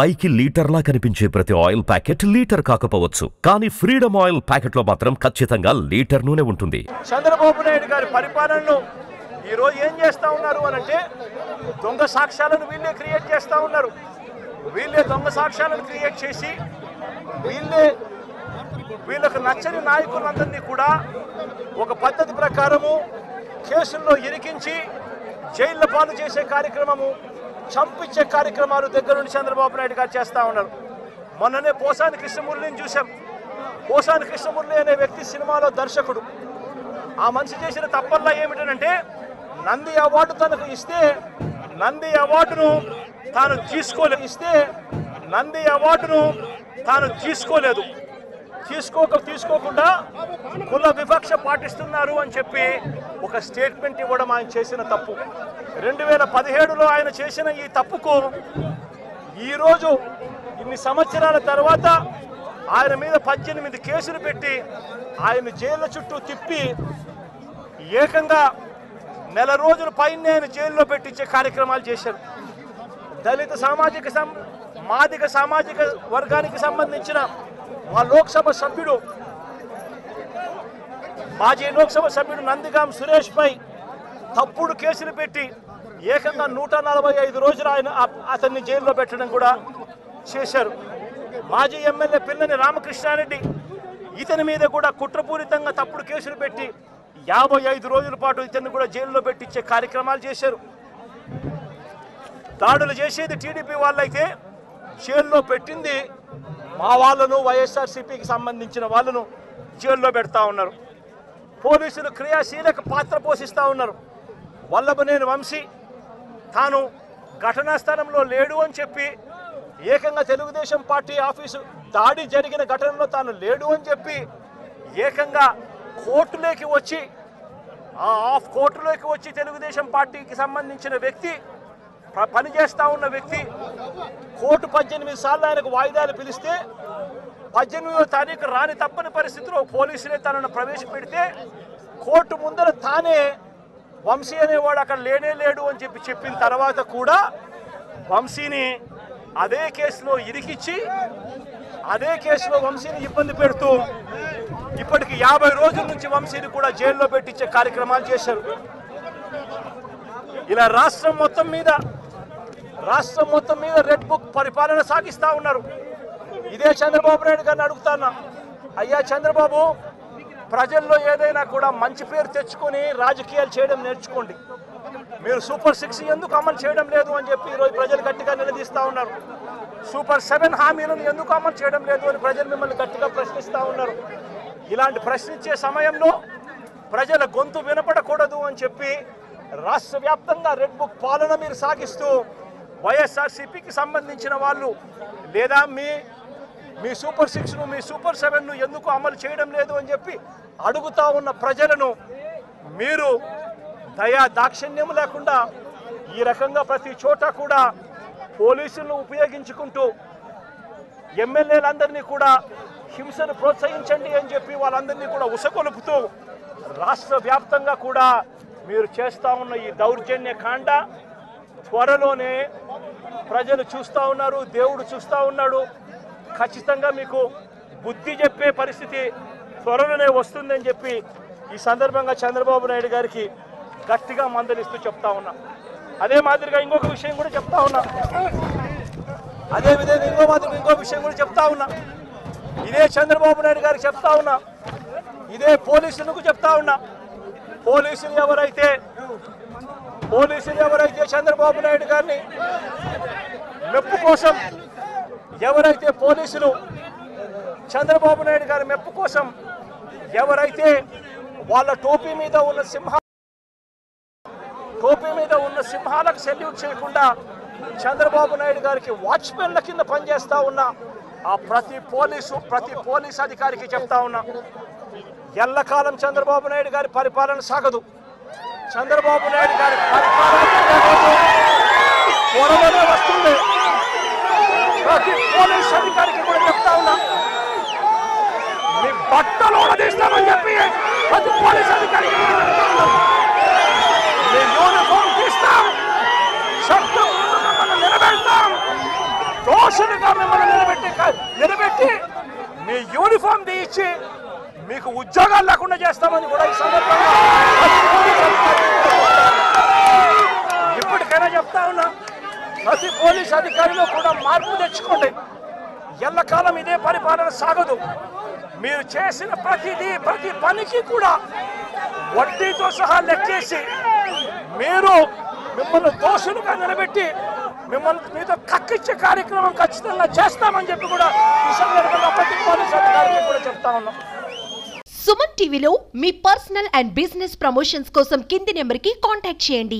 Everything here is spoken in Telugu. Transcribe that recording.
పైకి లీటర్లా కనిపించే ప్రతి ఆయిల్ ప్యాకెట్ లీటర్ కాకపోవచ్చు, కానీ ఫ్రీడమ్ ఆయిల్ ప్యాకెట్లో మాత్రం ఖచ్చితంగా లీటర్ నూనె ఉంటుంది. చంద్రబాబు నాయుడు గారి పరిపాలనలో ఈ రోజు ఏం చేస్తా ఉన్నారు అనంటే దొంగ సాక్ష్యాలను వీళ్ళే క్రియేట్ చేస్తా ఉన్నారు. వీళ్ళే దొంగ సాక్ష్యాలను క్రియేట్ చేసి వీళ్ళకు నచ్చని నాయకులందరినీ కూడా ఒక పద్ధతి ప్రకారము కేసుల్లో ఇరికించి జైళ్ల పాలు చేసే కార్యక్రమము, చంపించే కార్యక్రమాలు దగ్గర నుండి చంద్రబాబు నాయుడు గారు చేస్తూ ఉన్నారు. మొన్ననే పోసాని కృష్ణమురళిని చూసాం. పోసాని కృష్ణమురళి అనే వ్యక్తి సినిమాలో దర్శకుడు. ఆ మనిషి చేసిన తప్పల్లా ఏమిటంటే నంది అవార్డు తనకు ఇస్తే నంది అవార్డును తాను తీసుకోలేదు. తీసుకోకుండా కుల వివక్ష పాటిస్తున్నారు అని చెప్పి ఒక స్టేట్మెంట్ ఇవ్వడం ఆయన చేసిన తప్పు. 2017లో ఆయన చేసిన ఈ తప్పుకు ఈరోజు ఇన్ని సంవత్సరాల తర్వాత ఆయన మీద 18 కేసులు పెట్టి ఆయన జైళ్ళ చుట్టూ తిప్పి ఏకంగా నెల రోజుల పైన ఆయన జైల్లో పెట్టించే కార్యక్రమాలు చేశారు. దళిత మాదిగ సామాజిక వర్గానికి సంబంధించిన మా మాజీ లోక్సభ సభ్యుడు నందిగాం సురేష్ పై తప్పుడు కేసులు పెట్టి ఏకంగా 145 రోజులు అతన్ని జైల్లో పెట్టడం కూడా చేశారు. మాజీ ఎమ్మెల్యే పిల్లని రామకృష్ణారెడ్డి ఇతని మీద కూడా కుట్రపూరితంగా తప్పుడు కేసులు పెట్టి 55 రోజుల పాటు ఇతన్ని కూడా జైల్లో పెట్టించే కార్యక్రమాలు చేశారు. దాడులు చేసేది టీడీపీ వాళ్ళైతే జైల్లో పెట్టింది మా వాళ్ళను, వైఎస్ఆర్సీపీకి సంబంధించిన వాళ్ళను జైల్లో పెడతా ఉన్నారు. పోలీసులు క్రియాశీలక పాత్ర పోషిస్తూ ఉన్నారు. వల్లభనేని వంశీ తాను ఘటనా స్థలంలో లేడు అని చెప్పి ఏకంగా తెలుగుదేశం పార్టీ ఆఫీసు దాడి జరిగిన ఘటనలో తాను లేడు అని చెప్పి ఏకంగా కోర్టులోకి వచ్చి తెలుగుదేశం పార్టీకి సంబంధించిన వ్యక్తి, పనిచేస్తూ ఉన్న వ్యక్తి కోర్టు 18 సార్లు ఆయనకు వాయిదాలు పిలిస్తే 18వ తారీఖు రాని తప్పని పరిస్థితిలో పోలీసులే తనను ప్రవేశపెడితే కోర్టు ముందర తానే వంశీ అనేవాడు అక్కడ లేడు అని చెప్పిన తర్వాత కూడా వంశీని అదే కేసులో ఇరికిచ్చి అదే కేసులో వంశీని ఇబ్బంది పెడుతూ ఇప్పటికి 50 రోజుల నుంచి వంశీని కూడా జైల్లో పెట్టించే కార్యక్రమాలు చేశారు. ఇలా రాష్ట్రం మొత్తం మీద రెడ్ బుక్ పరిపాలన సాగిస్తూ ఉన్నారు. ఇదే చంద్రబాబు నాయుడు గారిని అడుగుతాను, అయ్యా చంద్రబాబు, ప్రజల్లో ఏదైనా కూడా మంచి పేరు తెచ్చుకొని రాజకీయాలు చేయడం నేర్చుకోండి. మీరు సూపర్ 6 ఎందుకు అమలు చేయడం లేదు అని చెప్పి ఈరోజు ప్రజలు గట్టిగా నిలదీస్తూ ఉన్నారు. సూపర్ 7 హామీలను ఎందుకు అమలు చేయడం లేదు అని ప్రజలు మిమ్మల్ని గట్టిగా ప్రశ్నిస్తూ ఉన్నారు. ఇలాంటి ప్రశ్నించే సమయంలో ప్రజల గొంతు వినపడకూడదు అని చెప్పి రాష్ట్ర వ్యాప్తంగా రెడ్ బుక్ పాలన మీరు సాగిస్తూ వైఎస్ఆర్సీపీకి సంబంధించిన వాళ్ళు లేదా మీ సూపర్ 6ను, మీ సూపర్ 7ను ఎందుకు అమలు చేయడం లేదు అని చెప్పి అడుగుతా ఉన్న ప్రజలను మీరు దయా దాక్షిణ్యం లేకుండా ఈ రకంగా ప్రతి చోట కూడా పోలీసులను ఉపయోగించుకుంటూ ఎమ్మెల్యేలందరినీ కూడా హింసను ప్రోత్సహించండి అని చెప్పి వాళ్ళందరినీ కూడా ఉసగొలుపుతూ రాష్ట్ర వ్యాప్తంగా కూడా మీరు చేస్తూ ఉన్న ఈ దౌర్జన్య కాండ త్వరలోనే ప్రజలు చూస్తూ ఉన్నారు, దేవుడు చూస్తూ ఉన్నాడు. ఖచ్చితంగా మీకు బుద్ధి చెప్పే పరిస్థితి త్వరలోనే వస్తుందని చెప్పి ఈ సందర్భంగా చంద్రబాబు నాయుడు గారికి గట్టిగా మందలిస్తూ చెప్తా ఉన్నా. అదే మాదిరిగా ఇంకొక విషయం కూడా చెప్తా ఉన్నా. ఇంకో విషయం కూడా చెప్తా ఉన్నా. ఇదే చంద్రబాబు నాయుడు గారికి చెప్తా ఉన్నా, ఇదే పోలీసులకు చెప్తా ఉన్నా. పోలీసులు ఎవరైతే చంద్రబాబు నాయుడు గారిని మెప్పు కోసం చంద్రబాబు నాయుడు గారి మెప్పు కోసం ఎవరైతే వాళ్ళ టోపీ మీద ఉన్న సింహాలకు సెల్యూట్ చేయకుండా చంద్రబాబు నాయుడు గారికి వాచ్మెన్ల కింద పనిచేస్తా ఉన్న ఆ ప్రతి పోలీస్ అధికారికి చెప్తా ఉన్నా, ఎల్లకాలం చంద్రబాబు నాయుడు గారి పరిపాలన సాగదు. చంద్రబాబు నాయుడు గారి పరిపాలన త్వరలోనే వస్తుంది. ప్రతి పోలీస్ అధికారికి కూడా చెప్తా ఉన్నా, మీ బట్టలు తీస్తామని చెప్పి ప్రతి పోలీస్ అధికారికి చెప్తా ఉన్నా, మీ యూనిఫామ్ తీస్తాం, చట్టం నిలబెడతాం. దోషులుగా మిమ్మల్ని నిలబెట్టి మీ యూనిఫామ్ తీయించి మీకు ఉద్యోగాలు లేకుండా చేస్తామని కూడా ఈ సందర్భంగా ఇప్పటికైనా చెప్తా ఉన్నా, ప్రతి పోలీస్ అధికారిలో కూడా మార్పు తెచ్చుకోండి. ఎల్లకాలం ఇదే పరిపాలన సాగదు. మీరు చేసిన ప్రతి పనికి కూడా వడ్డీతో సహా లెక్కేసి మిమ్మల్ని దోషులుగా నిలబెట్టి మీతో కక్కిచ్చే కార్యక్రమం ఖచ్చితంగా చేస్తామని చెప్పి కూడా ఈ సందర్భంగా ప్రతి పోలీస్ అధికారికి కూడా చెప్తా ఉన్నాం. సుమన్ టీవీలో మీ పర్సనల్ అండ్ బిజినెస్ ప్రమోషన్స్ కోసం కింది నెంబర్కి కాంటాక్ట్ చేయండి.